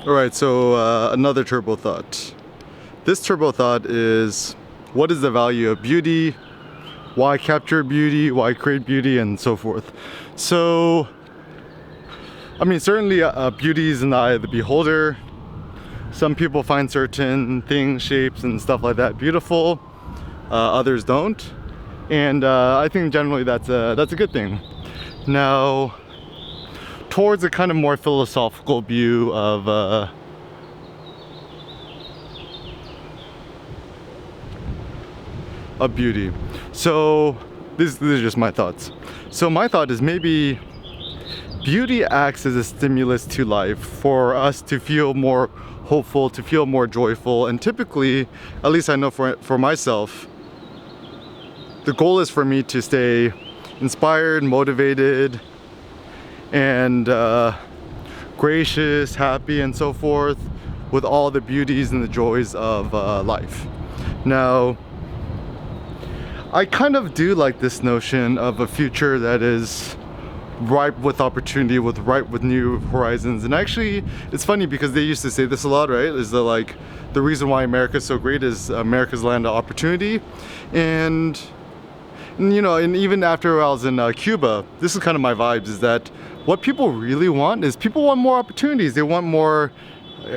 Alright, so another turbo thought. This turbo thought is, what is the value of beauty? Why capture beauty? Why create beauty? And so forth. So, I mean, certainly beauty is in the eye of the beholder. Some people find certain things, shapes, and stuff like that beautiful. Others don't. And I think generally that's a good thing. Now, towards a kind of more philosophical view of beauty. So these are just my thoughts. So my thought is maybe beauty acts as a stimulus to life for us to feel more hopeful, to feel more joyful. And typically, at least I know for myself, the goal is for me to stay inspired, motivated, and gracious, happy, and so forth with all the beauties and the joys of life. Now, I kind of do like this notion of a future that is ripe with opportunity, ripe with new horizons. And actually, it's funny because they used to say this a lot, right? Is that like the reason why America's so great is America's land of opportunity. And you know, and even after I was in Cuba, this is kind of my vibes, is that what people really want is people want more opportunities. They want more,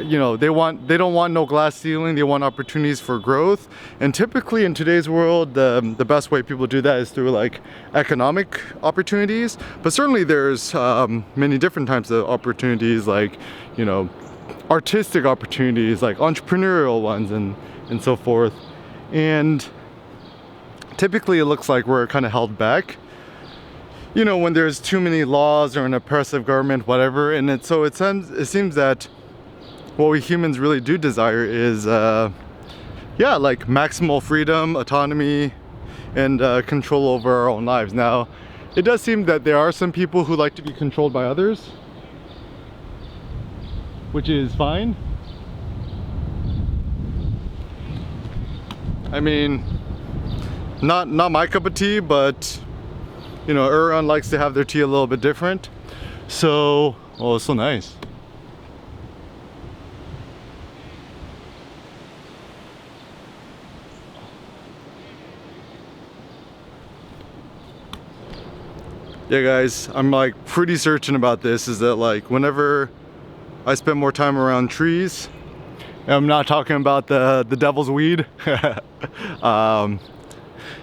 you know, they don't want no glass ceiling. They want opportunities for growth. And typically in today's world, the best way people do that is through like economic opportunities. But certainly there's many different types of opportunities, like, you know, artistic opportunities, like entrepreneurial ones, and so forth. And typically it looks like we're kind of held back, you know, when there's too many laws or an oppressive government, whatever. And it seems that what we humans really do desire is yeah, like maximal freedom, autonomy, and control over our own lives. Now, it does seem that there are some people who like to be controlled by others, which is fine. I mean, not my cup of tea, but you know, everyone likes to have their tea a little bit different. So, oh, it's so nice. Yeah, guys, I'm like pretty certain about this, is that like whenever I spend more time around trees, and I'm not talking about the devil's weed,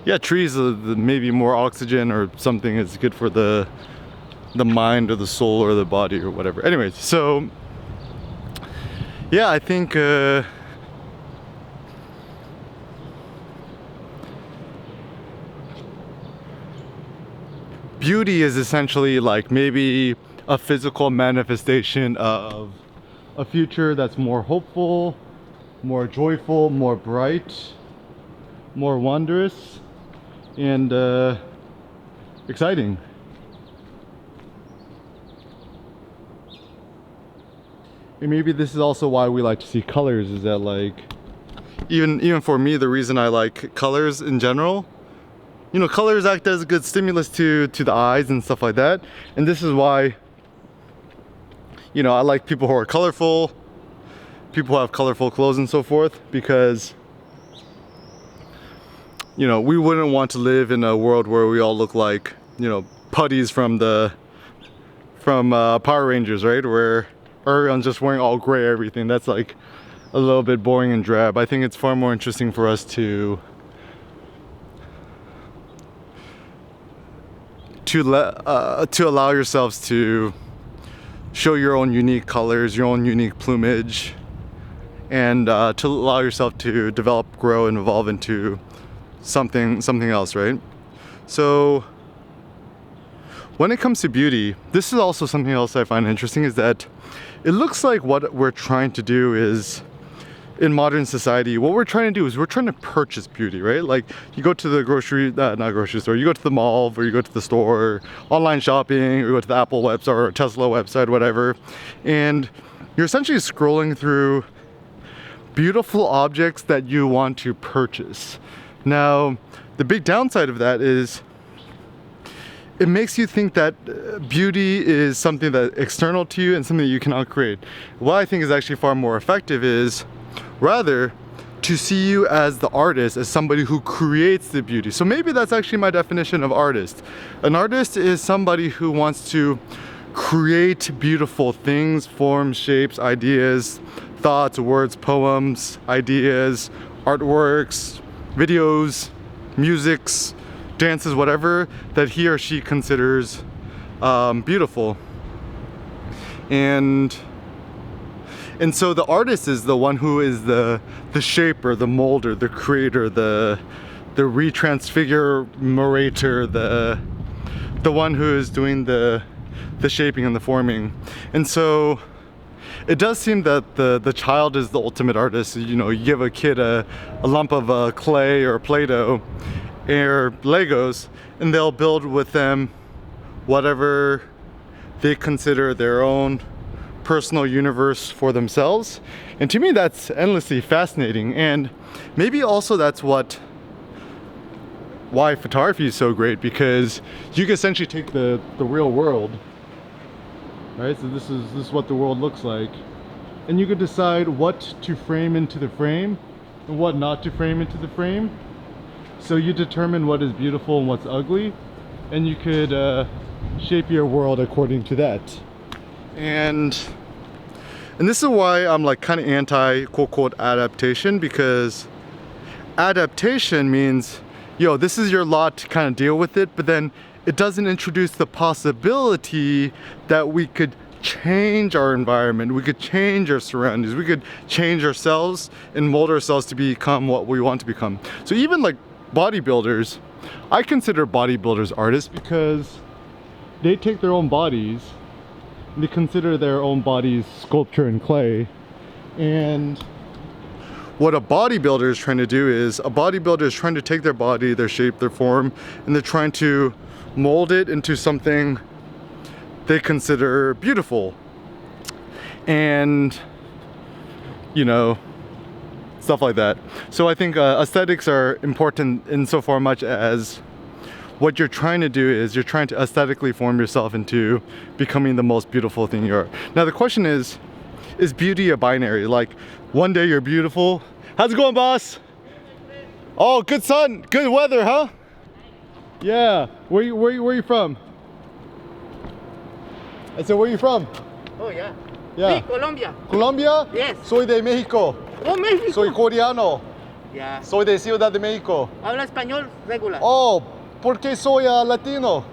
yeah, trees are maybe more oxygen or something is good for the mind or the soul or the body or whatever. Anyways, so yeah, I think beauty is essentially like maybe a physical manifestation of a future that's more hopeful, more joyful, more bright, more wondrous, and exciting. And maybe this is also why we like to see colors, is that like even for me, the reason I like colors in general, you know, colors act as a good stimulus to the eyes and stuff like that. And this is why, you know, I like people who are colorful, people who have colorful clothes and so forth, because you know, we wouldn't want to live in a world where we all look like, you know, putties from Power Rangers, right? Where everyone's just wearing all gray everything. That's like a little bit boring and drab. I think it's far more interesting for us to allow yourselves to show your own unique colors, your own unique plumage, and to allow yourself to develop, grow, and evolve into something else, right? So when it comes to beauty, this is also something else I find interesting, is that it looks like what we're trying to do is, in modern society, what we're trying to do is we're trying to purchase beauty, right? Like you go to the not grocery store, you go to the mall, or you go to the store, online shopping, or you go to the Apple website or Tesla website, whatever, and you're essentially scrolling through beautiful objects that you want to purchase. Now, the big downside of that is it makes you think that beauty is something that's external to you and something that you cannot create. What I think is actually far more effective is rather to see you as the artist, as somebody who creates the beauty. So maybe that's actually my definition of artist. An artist is somebody who wants to create beautiful things, forms, shapes, ideas, thoughts, words, poems, ideas, artworks, videos, musics, dances, whatever that he or she considers beautiful. And so the artist is the one who is the shaper, the molder, the creator, the retransfigurator, the one who is doing the shaping and the forming. And so it does seem that the child is the ultimate artist. You know, you give a kid a lump of clay or Play-Doh or Legos, and they'll build with them whatever they consider their own personal universe for themselves. And to me, that's endlessly fascinating. And maybe also that's why photography is so great, because you can essentially take the real world, right? So this is what the world looks like, and you could decide what to frame into the frame and what not to frame into the frame. So you determine what is beautiful and what's ugly, and you could shape your world according to that. And this is why I'm like kind of anti quote adaptation, because adaptation means, yo, this is your lot to kind of deal with it, but then it doesn't introduce the possibility that we could change our environment, we could change our surroundings, we could change ourselves and mold ourselves to become what we want to become. So even like bodybuilders, I consider bodybuilders artists because they take their own bodies, they consider their own bodies sculpture and clay. And what a bodybuilder is trying to do is, a bodybuilder is trying to take their body, their shape, their form, and they're trying to mold it into something they consider beautiful. And, you know, stuff like that. So I think aesthetics are important insofar much as what you're trying to do is you're trying to aesthetically form yourself into becoming the most beautiful thing you are. Now the question is beauty a binary? Like, one day you're beautiful. How's it going, boss? Oh, good sun, good weather, huh? Yeah. Where you from? I said, where are you from? Oh, yeah. Yeah. Sí, Colombia. Colombia? Yes. Soy de México. Oh, México. Soy coreano. Yeah. Soy de Ciudad de México. Habla español regular. Oh, porque soy latino.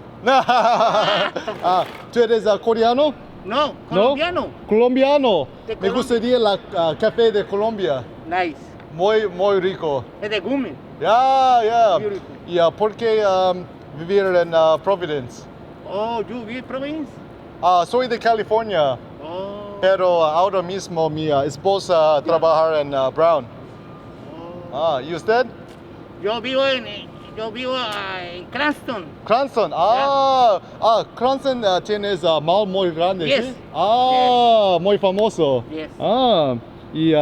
¿Tú eres coreano? No, colombiano. ¿No? Colombiano. De Me gustaría la café de Colombia. Nice. Muy rico. Es de Gumen. Yeah. Beautiful. ¿Y por qué vivir en Providence? Oh, you live province? Soy de California, Oh. pero ahora mismo mi esposa trabaja en Brown. Oh. ¿Y usted? Yo vivo en Cranston. Cranston. Cranston tienes mall muy grande, Yes. ¿sí? Muy famoso. Yes. ¿Y